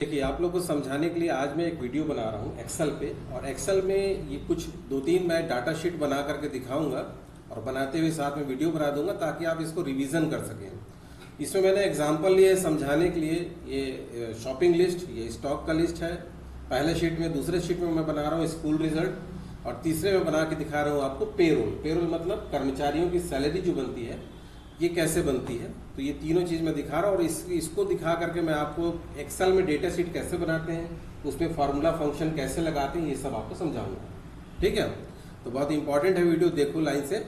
देखिए, आप लोग को समझाने के लिए आज मैं एक वीडियो बना रहा हूँ एक्सेल पे। और एक्सेल में ये कुछ दो तीन मैं डाटा शीट बना करके दिखाऊंगा और बनाते हुए साथ में वीडियो बना दूंगा ताकि आप इसको रिवीजन कर सकें। इसमें मैंने एग्जांपल लिए समझाने के लिए। ये शॉपिंग लिस्ट, ये स्टॉक का लिस्ट है पहले शीट में। दूसरे शीट में मैं बना रहा हूँ स्कूल रिजल्ट और तीसरे में बना के दिखा रहा हूँ आपको पेरोल। पेरोल मतलब कर्मचारियों की सैलरी जो बनती है ये कैसे बनती है। तो ये तीनों चीज़ मैं दिखा रहा हूँ और इसको दिखा करके मैं आपको एक्सेल में डेटा शीट कैसे बनाते हैं, उसमें फार्मूला फंक्शन कैसे लगाते हैं, ये सब आपको समझाऊंगा। ठीक है, तो बहुत इंपॉर्टेंट है वीडियो, देखो लाइन से।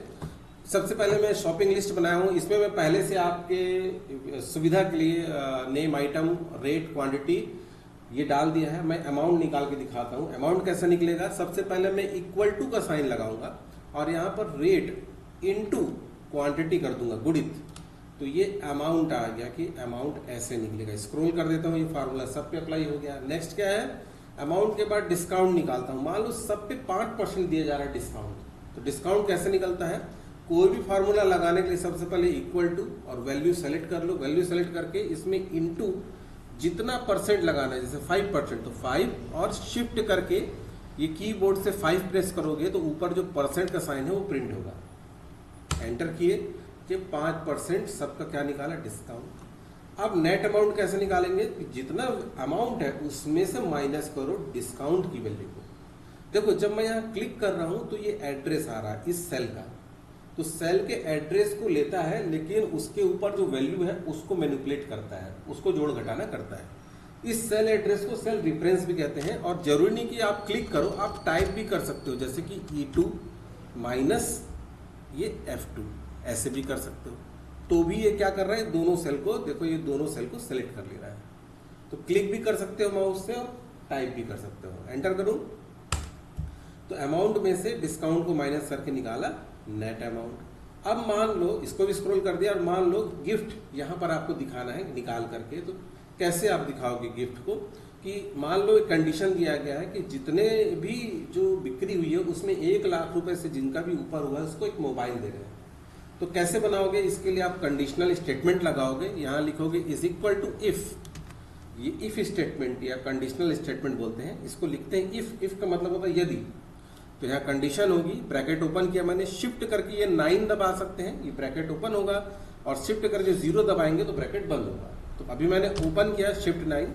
सबसे पहले मैं शॉपिंग लिस्ट बनाया हूँ। इसमें मैं पहले से आपके सुविधा के लिए नेम, आइटम, रेट, क्वांटिटी ये डाल दिया है। मैं अमाउंट निकाल के दिखाता हूँ। अमाउंट कैसे निकलेगा, सबसे पहले मैं इक्वल टू का साइन लगाऊंगा और यहाँ पर रेट इनटू क्वांटिटी कर दूंगा, गुणित। तो ये अमाउंट आ गया कि अमाउंट ऐसे निकलेगा। स्क्रॉल कर देता हूँ, ये फार्मूला सब पे अप्लाई हो गया। नेक्स्ट क्या है, अमाउंट के बाद डिस्काउंट निकालता हूँ। मान लो सब पे 5% दिया जा रहा है डिस्काउंट, तो डिस्काउंट कैसे निकलता है। कोई भी फार्मूला लगाने के लिए सबसे पहले इक्वल टू और वैल्यू सेलेक्ट कर लो। वैल्यू सेलेक्ट करके इसमें इनटू जितना परसेंट लगाना है, जैसे 5%, तो 5 और शिफ्ट करके ये कीबोर्ड से 5 प्रेस करोगे तो ऊपर जो परसेंट का साइन है वो प्रिंट होगा। एंटर किए कि 5% सबका क्या निकाला, डिस्काउंट। अब नेट अमाउंट कैसे निकालेंगे, जितना अमाउंट है उसमें से माइनस करो डिस्काउंट की वैल्यू को। देखो, जब मैं यहाँ क्लिक कर रहा हूं तो ये एड्रेस आ रहा है इस सेल का, तो सेल के एड्रेस को लेता है लेकिन उसके ऊपर जो वैल्यू है उसको मैनिपुलेट करता है, उसको जोड़ घटाना करता है। इस सेल एड्रेस को सेल रेफरेंस भी कहते हैं। और जरूरी नहीं कि आप क्लिक करो, आप टाइप भी कर सकते हो, जैसे कि E2 माइनस ये F2 ऐसे भी कर सकते हो। तो भी ये क्या कर रहा है, दोनों सेल को देखो, ये दोनों सेल को सेलेक्ट कर ले रहा है। तो क्लिक भी कर सकते हो माउस से और टाइप भी कर सकते हो। एंटर करूं तो अमाउंट में से डिस्काउंट को माइनस करके निकाला नेट अमाउंट। अब मान लो इसको भी स्क्रॉल कर दिया और मान लो गिफ्ट यहां पर आपको दिखाना है निकाल करके। तो कैसे आप दिखाओगे गिफ्ट को, कि मान लो एक कंडीशन दिया गया है कि जितने भी जो बिक्री हुई है उसमें 1 लाख रुपए से जिनका भी ऊपर हुआ है उसको एक मोबाइल दे रहे हैं। तो कैसे बनाओगे, इसके लिए आप कंडीशनल स्टेटमेंट लगाओगे। यहां लिखोगे इज इक्वल टू इफ। ये इफ स्टेटमेंट या कंडीशनल स्टेटमेंट बोलते हैं, इसको लिखते हैं इफ। इफ का मतलब होता है यदि। तो यहाँ कंडीशन होगी, ब्रैकेट ओपन किया मैंने, शिफ्ट करके ये 9 दबा सकते हैं, ये ब्रैकेट ओपन होगा और शिफ्ट करके 0 दबाएंगे तो ब्रैकेट बंद होगा। तो अभी मैंने ओपन किया शिफ्ट 9,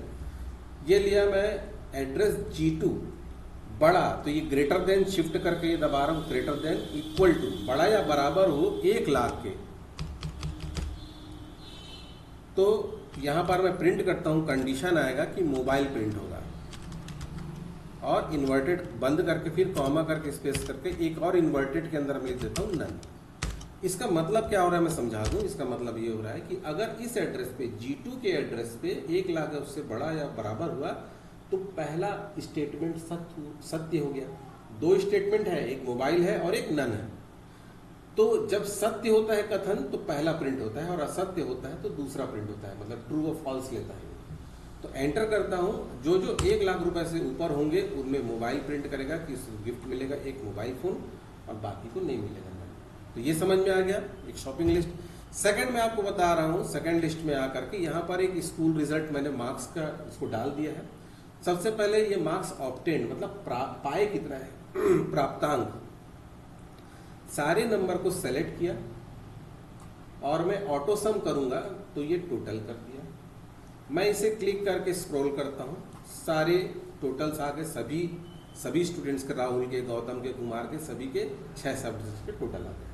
ये लिया मैं एड्रेस G2 बड़ा, तो ये ग्रेटर देन शिफ्ट करके ये दबा रहा हूं, ग्रेटर देन इक्वल टू, बड़ा या बराबर हो 1 लाख के। तो यहां पर मैं प्रिंट करता हूं, कंडीशन आएगा कि मोबाइल प्रिंट होगा और इन्वर्टेड बंद करके फिर कॉमा करके स्पेस करके एक और इन्वर्टेड के अंदर मैं लिख देता हूं नन। इसका मतलब क्या हो रहा है मैं समझा दूं। इसका मतलब ये हो रहा है कि अगर इस एड्रेस पे G2 के एड्रेस पे 1 लाख उससे बड़ा या बराबर हुआ तो पहला स्टेटमेंट सत्य हो गया। 2 स्टेटमेंट है, एक मोबाइल है और एक नन है। तो जब सत्य होता है कथन तो पहला प्रिंट होता है और असत्य होता है तो दूसरा प्रिंट होता है, मतलब ट्रू और फॉल्स लेता है। तो एंटर करता हूं, जो जो 1 लाख रुपए से ऊपर होंगे उनमें मोबाइल प्रिंट करेगा कि गिफ्ट मिलेगा एक मोबाइल फोन और बाकी को नहीं मिलेगा। तो ये समझ में आ गया एक शॉपिंग लिस्ट। सेकंड में आपको बता रहा हूं, सेकंड लिस्ट में आकर के यहां पर एक स्कूल रिजल्ट मैंने मार्क्स का इसको डाल दिया है। सबसे पहले ये मार्क्स ऑब्टेन्ड मतलब पाए कितना है, प्राप्तांक। सारे नंबर को सेलेक्ट किया और मैं ऑटो सम करूंगा तो ये टोटल कर दिया। मैं इसे क्लिक करके स्क्रॉल करता हूं, सारे टोटल्स आ गए, सभी स्टूडेंट्स के, राहुल के, गौतम के, कुमार के, सभी के 6 सब्जेक्ट्स के टोटल आ गए।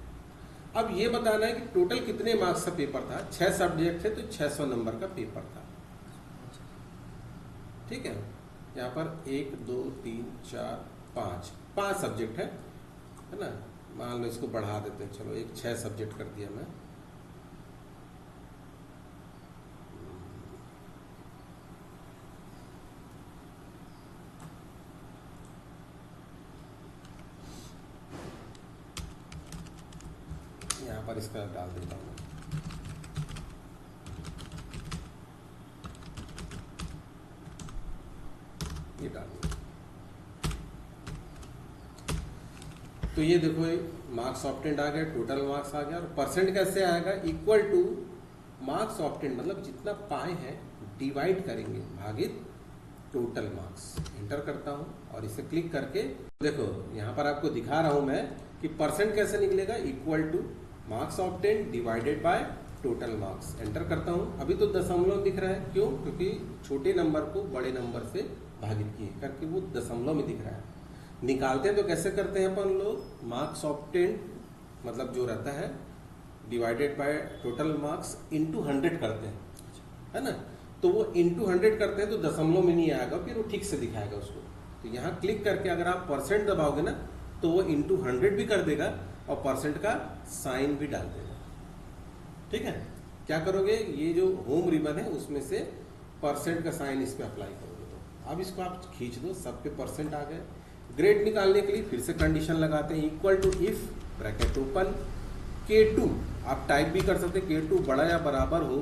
अब ये बताना है कि टोटल कितने मार्क्स का पेपर था। 6 सब्जेक्ट थे तो 600 नंबर का पेपर था। ठीक है, यहाँ पर 1 2 3 4 5 सब्जेक्ट है ना। मान लो इसको बढ़ा देते हैं, चलो एक 6 सब्जेक्ट कर दिया मैं। यहाँ पर इसका डाल देता हूँ, ये डाल दूँ। तो ये देखो मार्क्स ऑब्टेन्ड आ गया, टोटल मार्क्स आ गया। और परसेंट कैसे आएगा, इक्वल टू मार्क्स ऑब्टेन्ड मतलब जितना पाए हैं डिवाइड करेंगे भागित टोटल मार्क्स। एंटर करता हूं और इसे क्लिक करके देखो यहाँ पर आपको दिखा रहा हूं मैं कि परसेंट कैसे निकलेगा, equal two marks obtain divided by total marks. Enter करता हूं। अभी तो दशमलव दिख रहा है, क्यों? क्योंकि छोटे नंबर को बड़े नंबर से भागित किए करके वो दशमलव में दिख रहा है। निकालते हैं तो कैसे करते हैं अपन लोग, मार्क्स ऑब्टेन मतलब जो रहता है divided by total marks into 100 करते हैं, है ना। तो वो इंटू 100 करते हैं तो दशमलव में नहीं आएगा, फिर वो ठीक से दिखाएगा उसको। तो यहाँ क्लिक करके अगर आप परसेंट दबाओगे ना तो वो इंटू 100 भी कर देगा और परसेंट का साइन भी डाल देगा। ठीक है, क्या करोगे, ये जो होम रिबन है उसमें से परसेंट का साइन इस पे अप्लाई करोगे। तो अब इसको आप खींच दो, सब पे परसेंट आ गए। ग्रेड निकालने के लिए फिर से कंडीशन लगाते हैं, equal to if bracket open K2, आप टाइप भी कर सकते हैं, K2 बड़ा या बराबर हो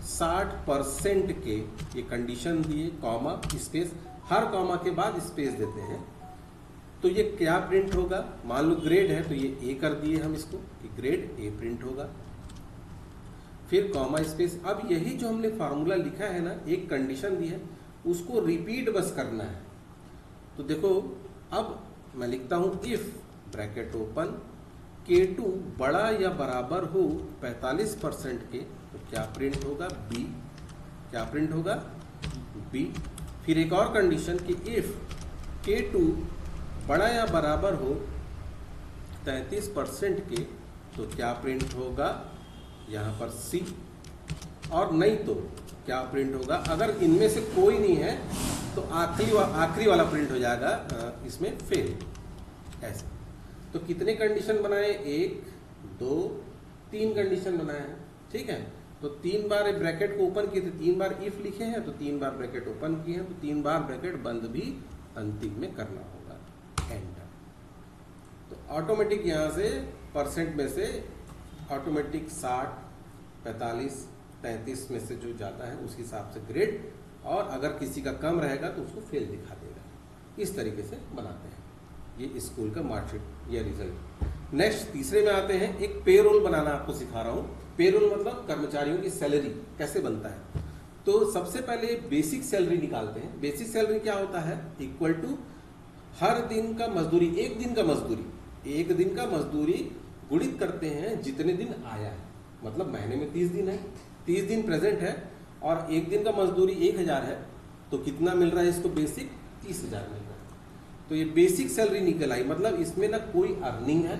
60% के, ये कंडीशन दिए, कॉमा स्पेस, हर कॉमा के बाद स्पेस देते हैं। तो ये क्या प्रिंट होगा, मान लो ग्रेड है तो ये A कर दिए हम इसको कि ग्रेड A प्रिंट होगा, फिर कॉमा स्पेस। अब यही जो हमने फार्मूला लिखा है ना, एक कंडीशन दी है उसको रिपीट बस करना है। तो देखो अब मैं लिखता हूं इफ ब्रैकेट ओपन K2 बड़ा या बराबर हो 45% के, तो क्या प्रिंट होगा, B। क्या प्रिंट होगा, B। फिर एक और कंडीशन कि इफ K2 बड़ा या बराबर हो 33% के, तो क्या प्रिंट होगा, यहाँ पर C। और नहीं तो क्या प्रिंट होगा, अगर इनमें से कोई नहीं है तो आखिरी वाला प्रिंट हो जाएगा इसमें फेल। ऐसे तो कितने कंडीशन बनाए, 1 2 3 कंडीशन बनाए हैं। ठीक है, तो 3 बार ब्रैकेट को ओपन किए थे, 3 बार इफ लिखे हैं, तो 3 बार ब्रैकेट ओपन किए हैं, तो 3 बार ब्रैकेट बंद भी अंतिम में करना होगा, एंटर। तो ऑटोमेटिक यहाँ से परसेंट में से ऑटोमेटिक 60 45 33 में से जो जाता है उस हिसाब से ग्रेड, और अगर किसी का कम रहेगा तो उसको फेल दिखा देगा। इस तरीके से बनाते हैं ये स्कूल का मार्कशीट, ये रिजल्ट। नेक्स्ट तीसरे में आते हैं, एक पेरोल बनाना आपको सिखा रहा हूँ। पेरोल मतलब कर्मचारियों की सैलरी कैसे बनता है। तो सबसे पहले बेसिक सैलरी निकालते हैं। बेसिक सैलरी क्या होता है, इक्वल टू हर दिन का मजदूरी, एक दिन का मजदूरी गुणित करते हैं जितने दिन आया है। मतलब महीने में 30 दिन है, 30 दिन प्रेजेंट है और एक दिन का मजदूरी 1000 है, तो कितना मिल रहा है इसको, बेसिक 30,000 मिल रहा है। तो ये बेसिक सैलरी निकल आई, मतलब इसमें ना कोई अर्निंग है,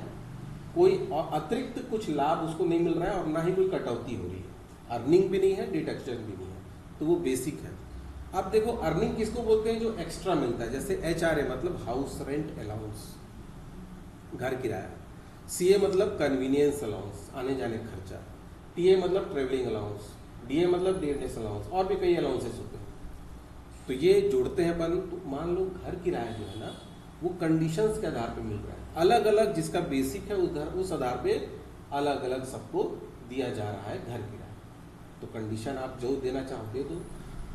कोई अतिरिक्त कुछ लाभ उसको नहीं मिल रहा है और ना ही कोई कटौती हो रही है, अर्निंग भी नहीं है, डिडक्शन भी नहीं है, तो वो बेसिक है। अब देखो अर्निंग किसको बोलते हैं, जो एक्स्ट्रा मिलता है, जैसे HRA मतलब हाउस रेंट अलाउंस, घर किराया, CA मतलब कन्वीनियंस अलाउंस, आने जाने खर्चा, TA मतलब ट्रेवलिंग अलाउंस, DA मतलब डेयरनेस अलाउंस, और भी कई अलाउंसेस होते हैं। तो ये जोड़ते हैं अपन। तो मान लो घर किराया जो है ना, वो कंडीशंस के आधार पे मिल रहा है, अलग अलग, जिसका बेसिक है उस आधार पे अलग अलग सबको दिया जा रहा है घर किराया। तो कंडीशन आप जो देना चाहो दे दो।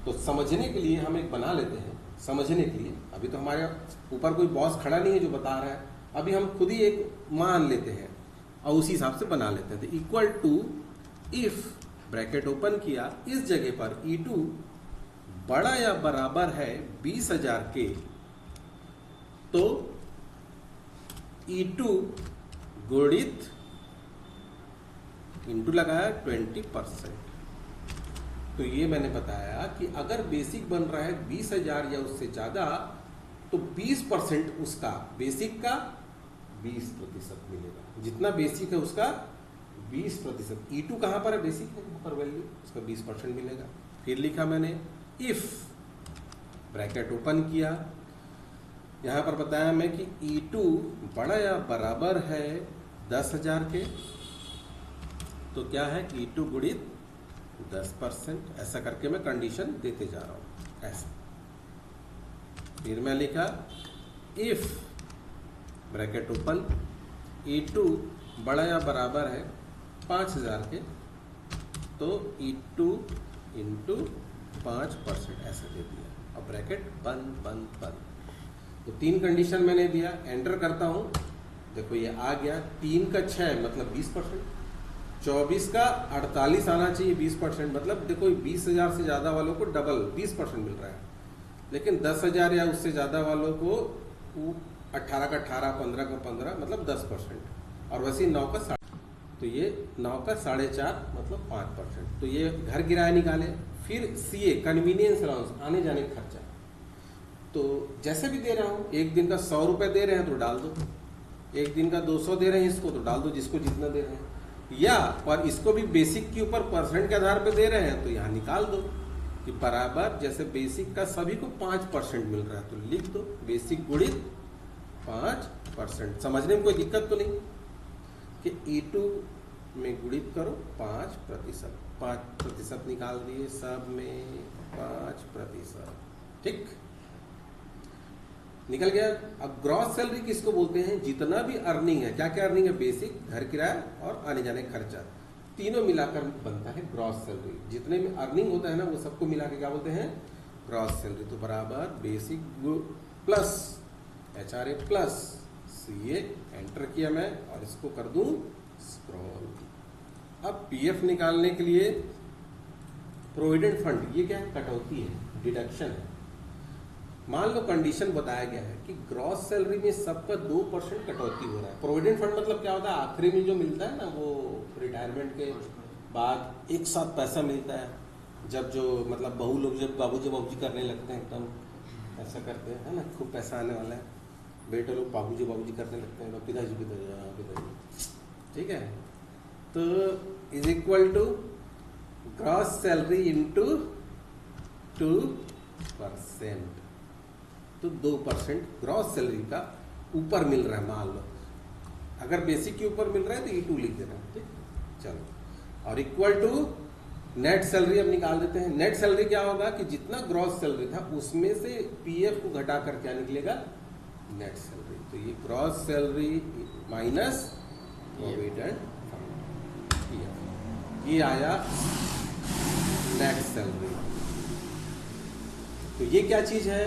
तो समझने के लिए हम एक बना लेते हैं, समझने के लिए। अभी तो हमारे ऊपर कोई बॉस खड़ा नहीं है जो बता रहा है, अभी हम खुद ही एक मान लेते हैं और उसी हिसाब से बना लेते हैं। तो equal to if bracket open किया, इस जगह पर E2 बड़ा या बराबर है 20,000 के, तो E2 गुणित इंटू लगाया 20%। तो ये मैंने बताया कि अगर बेसिक बन रहा है 20,000 या उससे ज्यादा, तो 20% उसका बेसिक का 20% मिलेगा। जितना बेसिक है उसका 20%। E2 कहां पर है, बेसिक है, ऊपर वैल्यू, उसका 20% मिलेगा। फिर लिखा मैंने इफ ब्रैकेट ओपन किया, यहां पर बताया मैं कि E2 बड़ा या बराबर है 10,000 के, तो क्या है, E2 गुणित 10%। ऐसा करके मैं कंडीशन देते जा रहा हूं, ऐसा। फिर मैं लिखा इफ ब्रैकेट ओपन E2 बड़ा या बराबर है 5,000 के, तो E2 इंटू 5% ऐसा दे दिया और ब्रैकेट बंद बंद बंद। तो 3 कंडीशन मैंने दिया, एंटर करता हूं, देखो ये आ गया। 3 का 6 मतलब 20%, 24 का 48 आना चाहिए 20%, मतलब देखो 20,000 से ज्यादा वालों को डबल 20% मिल रहा है। लेकिन 10,000 या उससे ज़्यादा वालों को 18 का 18, 15 का 15 मतलब 10%, और वैसे 9 का 7, तो ये 9 का 4.5 मतलब 5%। तो ये घर किराया निकाले। फिर CA कन्वीनियंस अलाउंस, आने जाने का खर्चा, तो जैसे भी दे रहा हूँ, एक दिन का 100 रुपये दे रहे हैं तो डाल दो, एक दिन का 200 दे रहे हैं इसको तो डाल दो, जिसको जितना दे रहे हैं, या और इसको भी बेसिक के ऊपर परसेंट के आधार पे दे रहे हैं तो यहाँ निकाल दो कि बराबर, जैसे बेसिक का सभी को 5% मिल रहा है तो लिख दो बेसिक गुणित 5%। समझने में कोई दिक्कत तो नहीं कि E2 में गुणित करो 5%, 5% निकाल दिए, सब में 5%, ठीक निकल गया। अब ग्रॉस सैलरी किसको बोलते हैं? जितना भी अर्निंग है, क्या क्या अर्निंग है? बेसिक, घर किराया और आने जाने का खर्चा, तीनों मिलाकर बनता है ग्रॉस सैलरी। जितने भी अर्निंग होता है ना, वो सबको मिला के क्या बोलते हैं? Gross salary. तो बराबर basic plus HRA plus CA, enter किया मैं और इसको कर दूं स्क्रॉल। अब PF निकालने के लिए प्रोविडेंट फंड, ये क्या है? कटौती है, डिडक्शन है। मान लो कंडीशन बताया गया है कि ग्रॉस सैलरी में सबका 2% कटौती हो रहा है। प्रोविडेंट फंड मतलब क्या होता है? आखिरी में जो मिलता है ना, वो रिटायरमेंट के बाद एक साथ पैसा मिलता है, जब जो मतलब बहू लोग जब बाबूजी बाबूजी करने लगते हैं, एकदम ऐसा करते हैं, है ना, खूब पैसा आने वाला है, बेटे लोग बाबूजी बाबूजी करने लगते हैं, पिताजी पिताजी पिताजी, ठीक है। तो is equal to gross salary into 2%, तो 2% ग्रॉस सैलरी का ऊपर मिल रहा है। मान लो अगर बेसिक के ऊपर मिल रहा है तो E2 लिख देना, ठीक, चलो। और इक्वल टू नेट सैलरी अब निकाल देते हैं। नेट सैलरी क्या होगा कि जितना ग्रॉस सैलरी था उसमें से PF को घटा कर क्या निकलेगा? Net salary. तो ये gross salary minus provident fund, ये आया नेट सैलरी। तो ये क्या चीज है?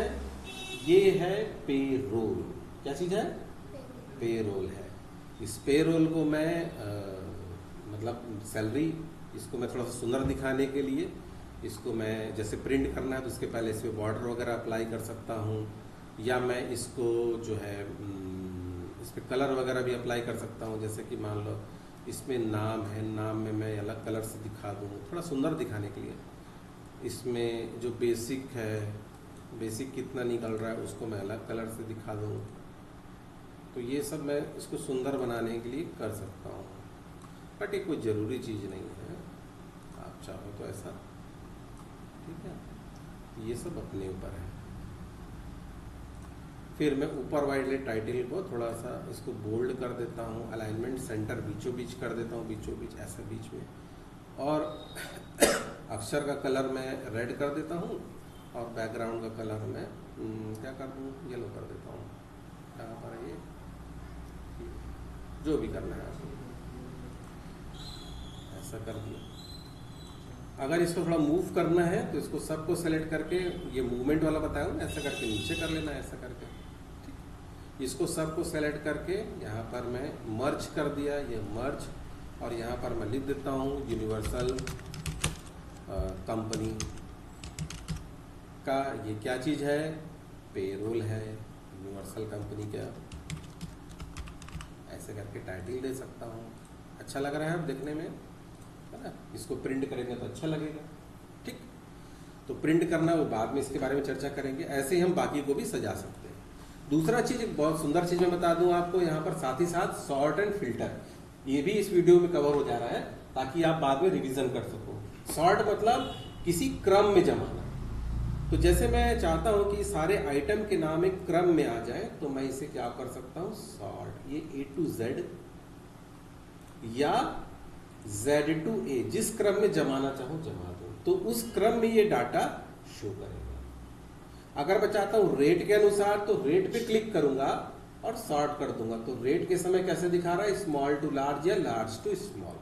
ये है पेरोल। क्या चीज है? पेरोल है। इस पेरोल को मैं मतलब सैलरी, इसको मैं थोड़ा सा सुंदर दिखाने के लिए इसको मैं जैसे प्रिंट करना है तो उसके पहले इस पर बॉर्डर वगैरह अप्लाई कर सकता हूँ, या मैं इसको जो है इस पर कलर वगैरह भी अप्लाई कर सकता हूँ। जैसे कि मान लो इसमें नाम है, नाम में मैं अलग कलर से दिखा दूँ थोड़ा सुंदर दिखाने के लिए। इसमें जो बेसिक है, बेसिक कितना निकल रहा है उसको मैं अलग कलर से दिखा दूँ। तो ये सब मैं इसको सुंदर बनाने के लिए कर सकता हूँ, बट ये कोई ज़रूरी चीज़ नहीं है, आप चाहो तो ऐसा, ठीक है। ये सब अपने ऊपर है। फिर मैं ऊपर वाले टाइटल को थोड़ा सा इसको बोल्ड कर देता हूँ, अलाइनमेंट सेंटर बीचों बीच कर देता हूँ, बीचों बीच ऐसा बीच में, और अक्षर का कलर मैं रेड कर देता हूँ और बैकग्राउंड का कलर मैं क्या कर दूँ? येलो कर देता हूँ। कहाँ पर है ये? जो भी करना है आपको ऐसा कर दिया। अगर इसको थोड़ा मूव करना है तो इसको सबको सेलेक्ट करके, ये मूवमेंट वाला बताया हूँ, ऐसा करके नीचे कर लेना, ऐसा करके, ठीक। इसको सबको सेलेक्ट करके यहाँ पर मैं मर्ज कर दिया, ये मर्ज, और यहाँ पर मैं लिख देता हूँ यूनिवर्सल कंपनी का ये क्या चीज़ है? पेरोल है, यूनिवर्सल कंपनी का। ऐसे करके टाइटल दे सकता हूँ। अच्छा लग रहा है अब देखने में, है ना? इसको प्रिंट करेंगे तो अच्छा लगेगा, ठीक। तो प्रिंट करना वो बाद में इसके बारे में चर्चा करेंगे। ऐसे ही हम बाकी को भी सजा सकते हैं। दूसरा चीज़, एक बहुत सुंदर चीज़ मैं बता दूं आपको यहाँ पर, साथ ही साथ सॉर्ट एंड फिल्टर, ये भी इस वीडियो में कवर हो जा रहा है ताकि आप बाद में रिवीजन कर सको। सॉर्ट मतलब किसी क्रम में जमाना। तो जैसे मैं चाहता हूं कि सारे आइटम के नाम एक क्रम में आ जाए, तो मैं इसे क्या कर सकता हूं? सॉर्ट, ये A to Z या Z to A, जिस क्रम में जमाना चाहो जमा दो, तो उस क्रम में ये डाटा शो करेगा। अगर मैं चाहता हूं रेट के अनुसार, तो रेट पे क्लिक करूंगा और सॉर्ट कर दूंगा। तो रेट के समय कैसे दिखा रहा है? स्मॉल टू लार्ज या लार्ज टू स्मॉल,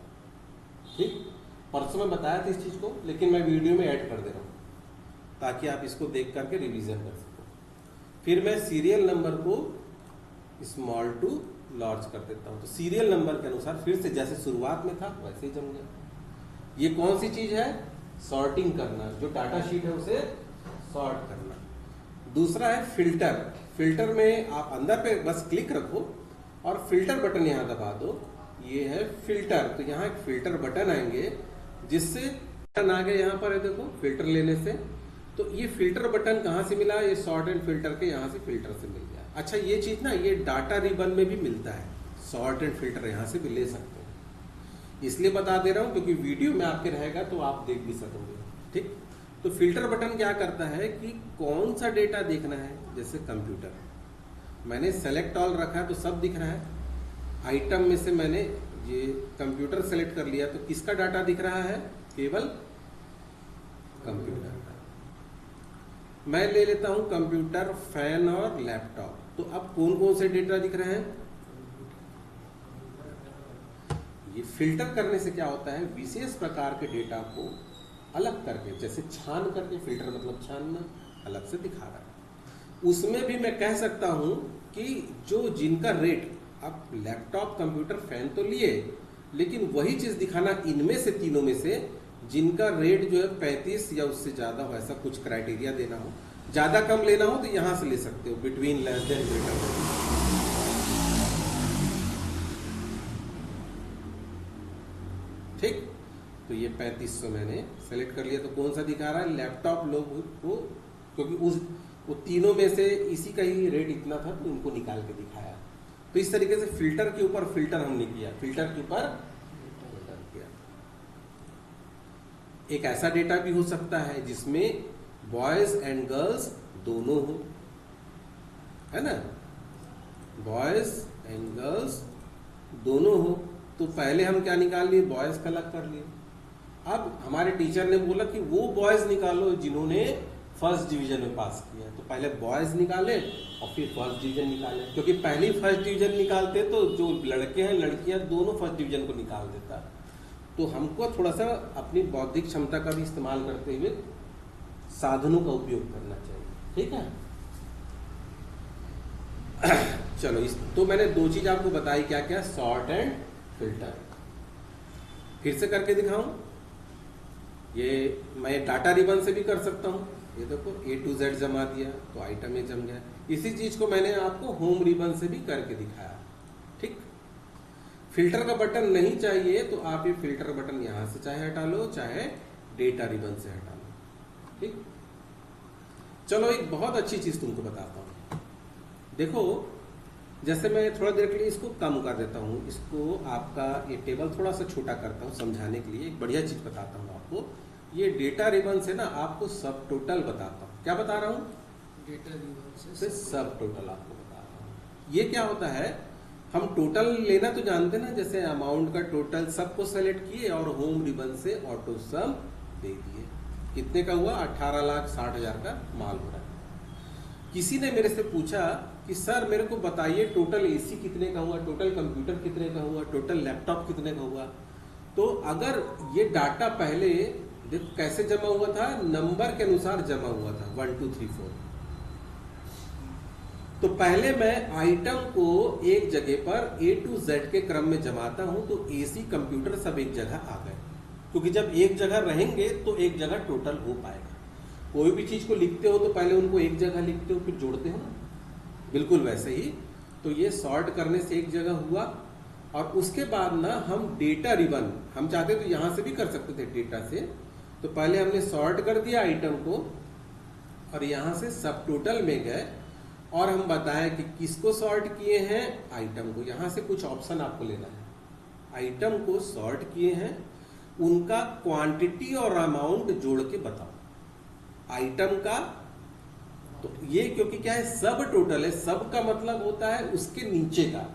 ठीक। परसों मैं बताया था इस चीज को, लेकिन मैं वीडियो में ऐड कर दे रहा हूं ताकि आप इसको देख करके रिवीजन कर सको। फिर मैं सीरियल नंबर को स्मॉल टू लार्ज कर देता हूं, तो सीरियल नंबर के अनुसार फिर से जैसे शुरुआत में था वैसे ही जम गया। ये कौन सी चीज है? सॉर्टिंग करना। जो डाटा शीट है उसे सॉर्ट करना। दूसरा है फिल्टर। फिल्टर में आप अंदर पे बस क्लिक रखो और फिल्टर बटन यहाँ दबा दो, ये है फिल्टर। तो यहाँ एक फिल्टर बटन आएंगे जिससे बटन आ गया यहाँ पर है, देखो फिल्टर लेने से। तो ये फिल्टर बटन कहाँ से मिला? ये सॉर्ट एंड फिल्टर के यहाँ से फिल्टर से मिल गया। अच्छा ये चीज ना ये डाटा रिबन में भी मिलता है, सॉर्ट एंड फिल्टर यहाँ से भी ले सकते हो। इसलिए बता दे रहा हूँ क्योंकि वीडियो में आपके रहेगा तो आप देख भी सकोगे। ठीक, तो फिल्टर बटन क्या करता है कि कौन सा डेटा देखना है, जैसे कंप्यूटर मैंने सेलेक्ट ऑल रखा है तो सब दिख रहा है। आइटम में से मैंने ये कंप्यूटर सेलेक्ट कर लिया तो किसका डाटा दिख रहा है? केवल कंप्यूटर का। मैं ले लेता हूं कंप्यूटर, फैन और लैपटॉप। तो अब कौन कौन से डेटा दिख रहे हैं? ये फिल्टर करने से क्या होता है, विशेष प्रकार के डेटा को अलग करके, जैसे छान करके, फिल्टर मतलब छानना, अलग से दिखा रहा है। उसमें भी मैं कह सकता हूं कि जो जिनका रेट, आप लैपटॉप, कंप्यूटर, फैन तो लिए, लेकिन वही चीज दिखाना इनमें से तीनों में से जिनका रेट जो है 35 या उससे ज्यादा हो, ऐसा कुछ क्राइटेरिया देना हो। ज्यादा कम लेना हो तो यहां से ले सकते हो, बिटवीन, लेस देन, ग्रेटर। ठीक, तो ये 3500 मैंने सेलेक्ट कर लिया। तो कौन सा दिखा रहा है? लैपटॉप लोग को, क्योंकि वो तीनों में से इसी का ही रेट इतना था तो उनको निकाल के दिखाया। तो इस तरीके से फिल्टर के ऊपर फिल्टर हमने किया, फिल्टर के ऊपर फिल्टर किया। एक ऐसा डेटा भी हो सकता है जिसमें बॉयज एंड गर्ल्स दोनों हो, है ना, बॉयज एंड गर्ल्स दोनों हो। तो पहले हम क्या निकाल लिए? बॉयज का अलग कर लिए। अब हमारे टीचर ने बोला कि वो बॉयज निकालो जिन्होंने फर्स्ट डिवीजन में पास किया। तो पहले बॉयज निकाले और फिर फर्स्ट डिवीजन निकाले, क्योंकि पहले फर्स्ट डिवीजन निकालते तो जो लड़के हैं लड़कियां दोनों फर्स्ट डिवीजन को निकाल देता। तो हमको थोड़ा सा अपनी बौद्धिक क्षमता का भी इस्तेमाल करते हुए साधनों का उपयोग करना चाहिए। ठीक है, चलो तो मैंने दो चीज आपको बताई, क्या क्या? Sort and filter. फिर से करके दिखाऊं? ये मैं डाटा रिबन से भी कर सकता हूं। ये देखो A to Z जमा दिया तो आइटम ए जम गया। इसी चीज को मैंने आपको होम रिबन से भी करके दिखाया। ठीक, फिल्टर का बटन नहीं चाहिए तो आप ये फिल्टर बटन यहां से चाहे हटा लो, चाहे डेटा रिबन से हटा लो। ठीक, चलो एक बहुत अच्छी चीज तुमको बताता हूं। देखो, जैसे मैं थोड़ा देर के लिए इसको कम कर देता हूं, इसको आपका ये टेबल थोड़ा सा छोटा करता हूं समझाने के लिए। एक बढ़िया चीज बताता हूं आपको। ये डेटा रिबन से ना आपको सब टोटल बताता हूं। क्या बता रहा हूं? डेटा रिबन से सब टोटल आपको बता रहा हूं। ये क्या होता है, हम टोटल लेना तो जानते ना, जैसे अमाउंट का टोटल सबको सेलेक्ट किए और होम रिबन से ऑटो सम दे दिए। कितने का हुआ? 18,60,000 का माल हो रहा है। किसी ने मेरे से पूछा कि सर मेरे को बताइए टोटल एसी कितने का हुआ, टोटल कंप्यूटर कितने का हुआ, टोटल लैपटॉप कितने का हुआ। तो अगर ये डाटा पहले देखो कैसे जमा हुआ था, नंबर के अनुसार जमा हुआ था 1 2 3 4। तो पहले मैं आइटम को एक जगह पर A to Z के क्रम में जमाता हूं तो एसी, कंप्यूटर सब एक जगह आ गए, क्योंकि जब एक जगह रहेंगे तो एक जगह टोटल हो पाएगा। कोई भी चीज को लिखते हो तो पहले उनको एक जगह लिखते हो फिर जोड़ते हो ना, बिल्कुल वैसे ही। तो ये सॉर्ट करने से एक जगह हुआ और उसके बाद ना हम डेटा रिबन, हम चाहते तो यहां से भी कर सकते थे डेटा से। तो पहले हमने सॉर्ट कर दिया आइटम को और यहां से सब टोटल में गए और हम बताएं कि किसको सॉर्ट किए हैं, आइटम को। यहां से कुछ ऑप्शन आपको लेना है, आइटम को सॉर्ट किए हैं, उनका क्वांटिटी और अमाउंट जोड़ के बताओ आइटम का। तो ये क्योंकि क्या है, सब टोटल है, सब का मतलब होता है उसके नीचे का।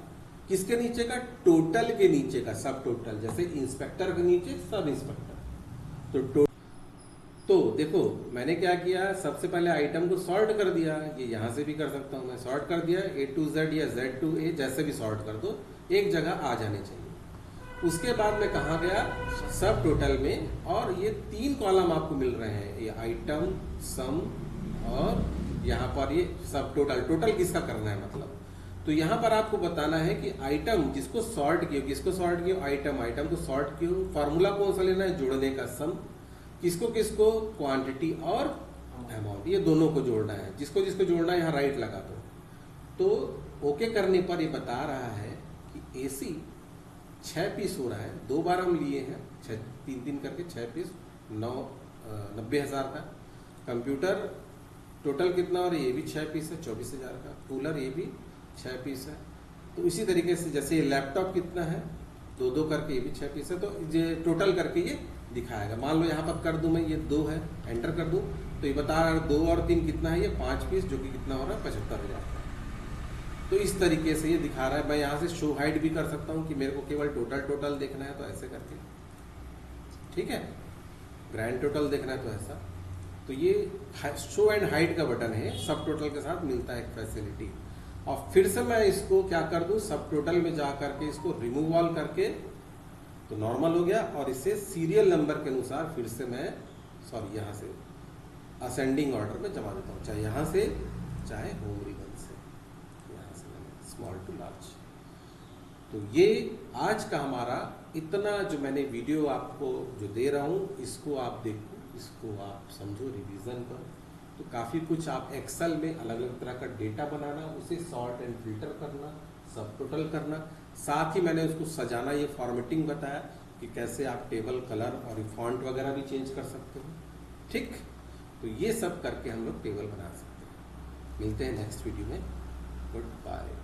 किसके नीचे का? टोटल के नीचे का सब टोटल। जैसे इंस्पेक्टर के नीचे सब इंस्पेक्टर। तो देखो मैंने क्या किया, सबसे पहले आइटम को सॉर्ट कर दिया। ये यहां से भी कर सकता हूं मैं, सॉर्ट कर दिया A to Z या Z to A, जैसे भी सॉर्ट कर दो, एक जगह आ जाने चाहिए। उसके बाद मैं कहा गया सब टोटल में, और ये 3 कॉलम आपको मिल रहे हैं, ये आइटम, सम और यहाँ पर ये सब टोटल। टोटल किसका करना है मतलब, तो यहाँ पर आपको बताना है कि आइटम जिसको सॉर्ट किया, किसको सॉर्ट किया, आइटम, आइटम को सॉर्ट क्यों, फॉर्मूला कौन सा लेना है, जोड़ने का, सम, किसको किसको, क्वांटिटी और अमाउंट, ये दोनों को जोड़ना है। जिसको जिसको जोड़ना है यहाँ राइट लगा दो। तो ओके करने पर ये बता रहा है कि AC 6 पीस हो रहा है, 2 बार हम लिए हैं, 3 करके 6 पीस 90,000 का। कंप्यूटर टोटल कितना हो रहा है, ये भी 6 पीस है 24,000 का। कूलर ये भी 6 पीस है। तो इसी तरीके से जैसे लैपटॉप कितना है, 2 करके ये भी 6 पीस है। तो ये टोटल करके ये दिखाएगा। मान लो यहाँ पर कर दूं मैं, ये 2 है, एंटर कर दूं तो ये बता रहा है 2 और 3 कितना है, ये 5 पीस, जो कि कितना हो रहा है 75,000 का। तो इस तरीके से ये दिखा रहा है। मैं यहाँ से शो हाइट भी कर सकता हूँ कि मेरे को केवल टोटल देखना है, तो ऐसे करके, ठीक है। ग्रैंड टोटल देखना है तो ऐसा। तो ये शो एंड हाइट का बटन है, सब टोटल के साथ मिलता है एक फैसिलिटी। और फिर से मैं इसको क्या कर दूं, सब टोटल में जा करके इसको रिमूव ऑल करके तो नॉर्मल हो गया। और इसे सीरियल नंबर के अनुसार फिर से मैं यहाँ से असेंडिंग ऑर्डर में जमा देता हूँ, चाहे यहाँ से चाहे होम रिबन से, यहाँ से मैंने स्मॉल टू लार्ज। तो ये आज का हमारा इतना जो मैंने वीडियो आपको जो दे रहा हूँ, इसको आप देखो, इसको आप समझो, रिवीजन करो। तो काफ़ी कुछ आप एक्सेल में अलग अलग तरह का डेटा बनाना, उसे सॉर्ट एंड फिल्टर करना, सब टोटल करना, साथ ही मैंने उसको सजाना, ये फॉर्मेटिंग बताया कि कैसे आप टेबल कलर और फॉन्ट वगैरह भी चेंज कर सकते हो, ठीक। तो ये सब करके हम लोग टेबल बना सकते हैं। मिलते हैं नेक्स्ट वीडियो में। Good bye.